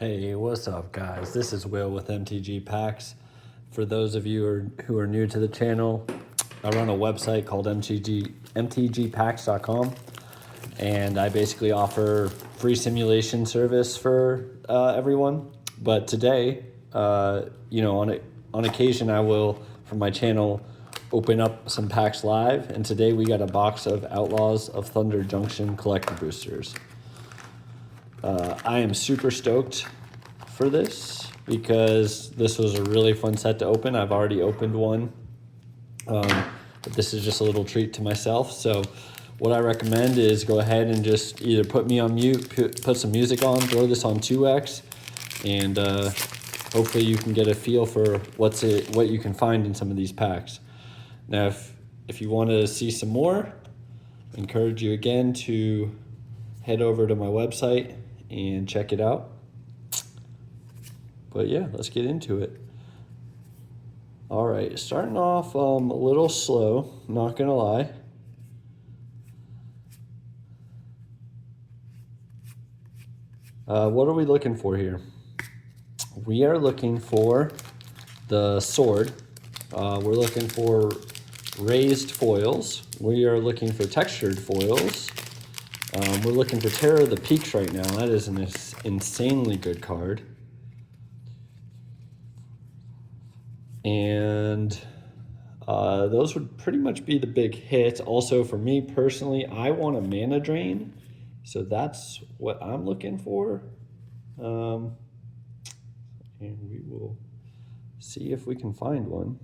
Hey, what's up, guys? This is Will with MTG Packs. For those of you who are new to the channel, I run a website called mtgpacks.com, and I basically offer free simulation service for everyone. But today, on occasion, I will, from my channel, open up some packs live, and today we got a box of Outlaws of Thunder Junction collector boosters. I am super stoked for this because this was a really fun set to open. I've already opened one, but this is just a little treat to myself. So what I recommend is go ahead and just either put me on mute, put some music on, throw this on 2x, and hopefully you can get a feel for what you can find in some of these packs. Now, if you want to see some more, I encourage you again to head over to my website and check it out. But yeah, let's get into it. All right, starting off a little slow, not gonna lie. What are we looking for here? We are looking for the sword. We're looking for raised foils. We are looking for textured foils. We're looking for Terror of the Peaks right now. That is an insanely good card. And those would pretty much be the big hits. Also, for me personally, I want a mana drain. So that's what I'm looking for. And we will see if we can find one.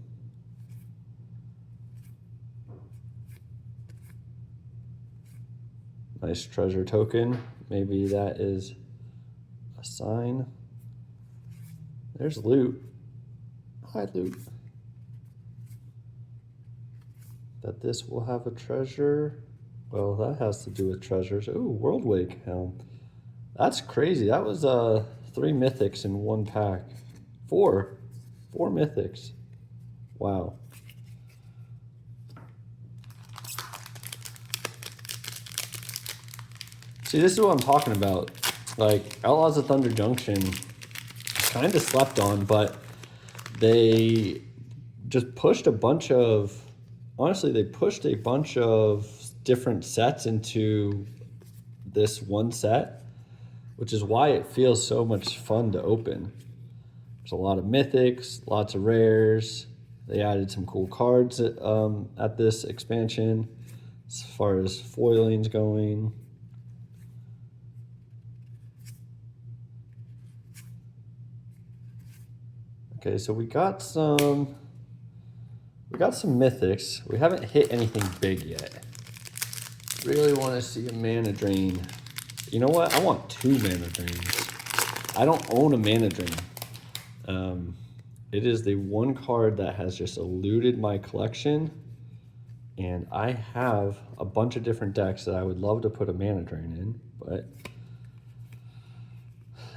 Nice treasure token. Maybe that is a sign. There's loot. Hi, loot. That this will have a treasure. Well, that has to do with treasures. Ooh, Worldwake Helm. That's crazy. That was 3 mythics in one pack. 4 mythics. Wow. See, this is what I'm talking about. Like, Outlaws of Thunder Junction, kind of slept on, but they just pushed a bunch of, honestly, they pushed a bunch of different sets into this one set, which is why it feels so much fun to open. There's a lot of mythics, lots of rares. They added some cool cards at this expansion as far as foiling's going. Okay, so we got some mythics. We haven't hit anything big yet. Really want to see a mana drain. You know what? I want 2 mana drains. I don't own a mana drain. It is the one card that has just eluded my collection, and I have a bunch of different decks that I would love to put a mana drain in, but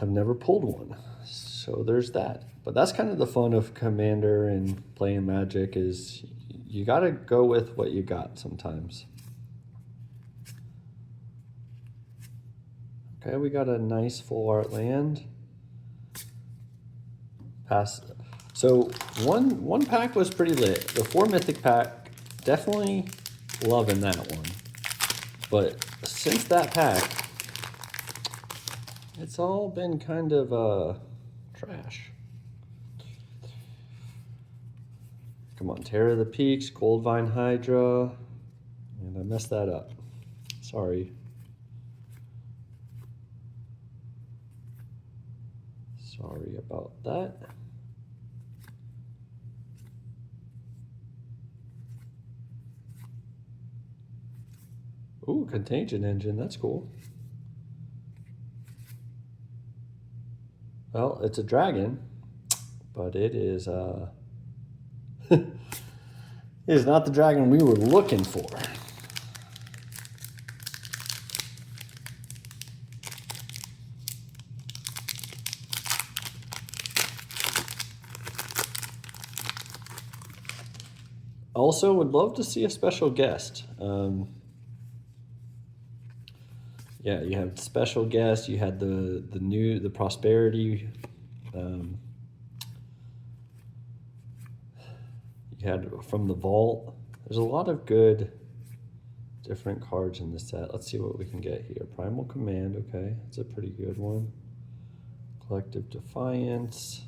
I've never pulled one. So there's that. But that's kind of the fun of Commander and playing Magic, is you got to go with what you got sometimes. Okay, we got a nice full art land. Pass. So one pack was pretty lit. The 4 mythic pack, definitely loving that one. But since that pack, it's all been kind of trash. Come on, Terror of the Peaks, Goldvine Hydra, and I messed that up. Sorry. Sorry about that. Ooh, Contagion Engine, that's cool. Well, it's a dragon, but it is it is not the dragon we were looking for. Also, would love to see a special guest. yeah, you had special guest, you had the prosperity, you had from the vault. There's a lot of good different cards in this set. Let's see what we can get here. Primal Command, okay, that's a pretty good one. Collective Defiance,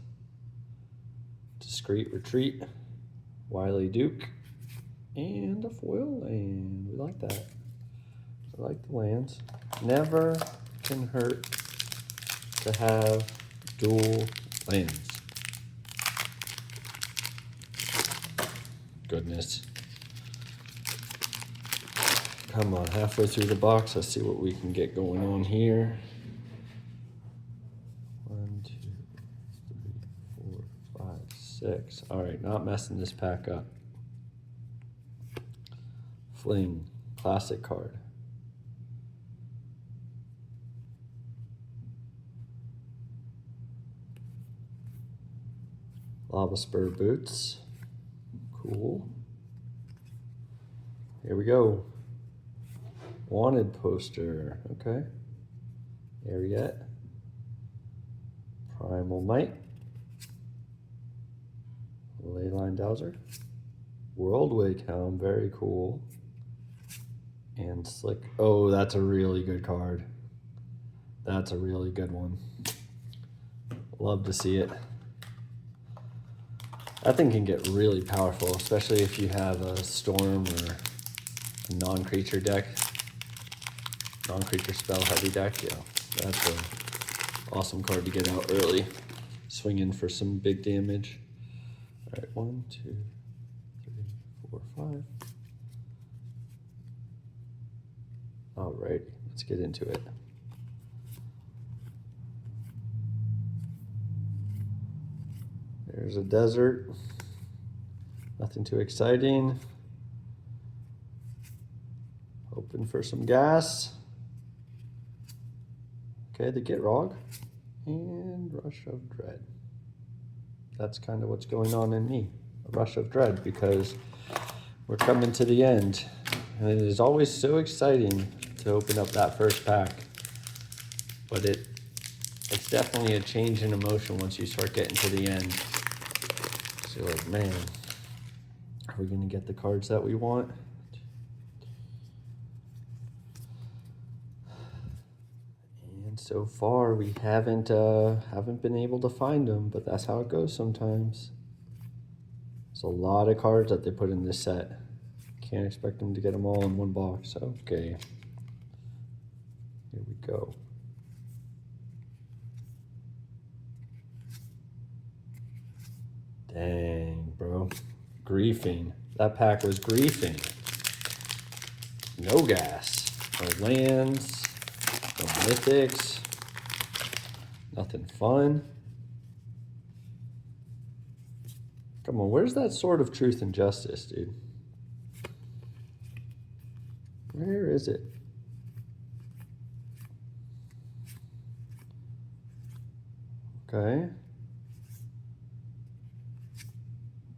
Discreet Retreat, Wily Duke, and a foil land. We like that. I like the lands. Never can hurt to have dual lands. Goodness. Come on, halfway through the box. Let's see what we can get going on here. 1, 2, 3, 4, 5, 6. All right, not messing this pack up. Fling, classic card. Lava Spur Boots. Cool. Here we go. Wanted poster. Okay. Ariette. Primal Might. Leyline Dowser. Worldwake Helm. Very cool. And Slick. Oh, that's a really good card. That's a really good one. Love to see it. That thing can get really powerful, especially if you have a Storm or a non-creature deck. Non-creature spell heavy deck, yeah. That's an awesome card to get out early. Swinging for some big damage. All right, 1, 2, 3, 4, 5. All right, let's get into it. There's a desert. Nothing too exciting. Hoping for some gas. Okay, the Gitrog and Rush of Dread. That's kind of what's going on in me. A Rush of Dread, because we're coming to the end. And it is always so exciting to open up that first pack. But it's definitely a change in emotion once you start getting to the end. So you're like, man, are we gonna get the cards that we want? And so far we haven't been able to find them, but that's how it goes sometimes. There's a lot of cards that they put in this set. Can't expect them to get them all in one box. Okay, here we go. Dang, bro. Griefing. That pack was griefing. No gas. No lands. No mythics. Nothing fun. Come on, where's that Sword of Truth and Justice, dude? Where is it? Okay.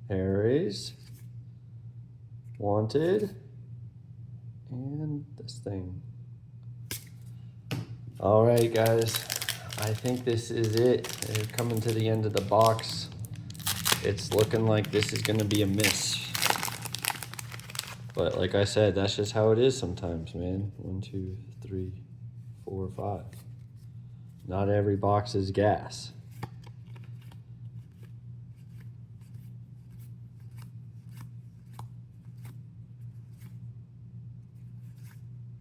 Aries, Wanted, and this thing. All right, guys, I think this is it. We're coming to the end of the box. It's looking like this is going to be a miss. But like I said, that's just how it is sometimes, man. 1, 2, 3, 4, 5. Not every box is gas.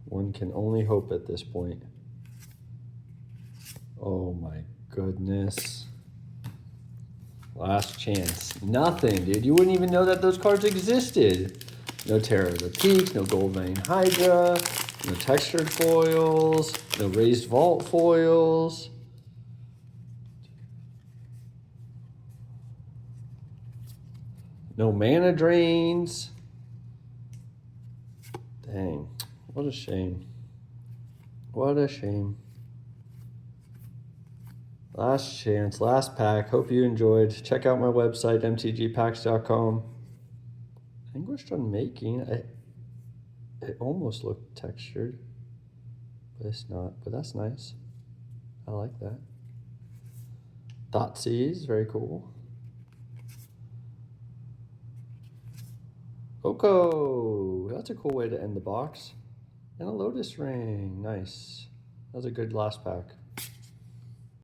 One can only hope at this point. Oh my goodness. Last chance. Nothing, dude. You wouldn't even know that those cards existed. No Terror of the Peak, no Gold Vein Hydra, no textured foils, no Raised Vault foils. No mana drains. Dang. What a shame. What a shame. Last chance, last pack. Hope you enjoyed. Check out my website, mtgpacks.com. Anguished Unmaking. It almost looked textured, This not, but that's nice. I like that. Thoughtseize, very cool. Oko, that's a cool way to end the box. And a Lotus Ring, nice. That was a good last pack.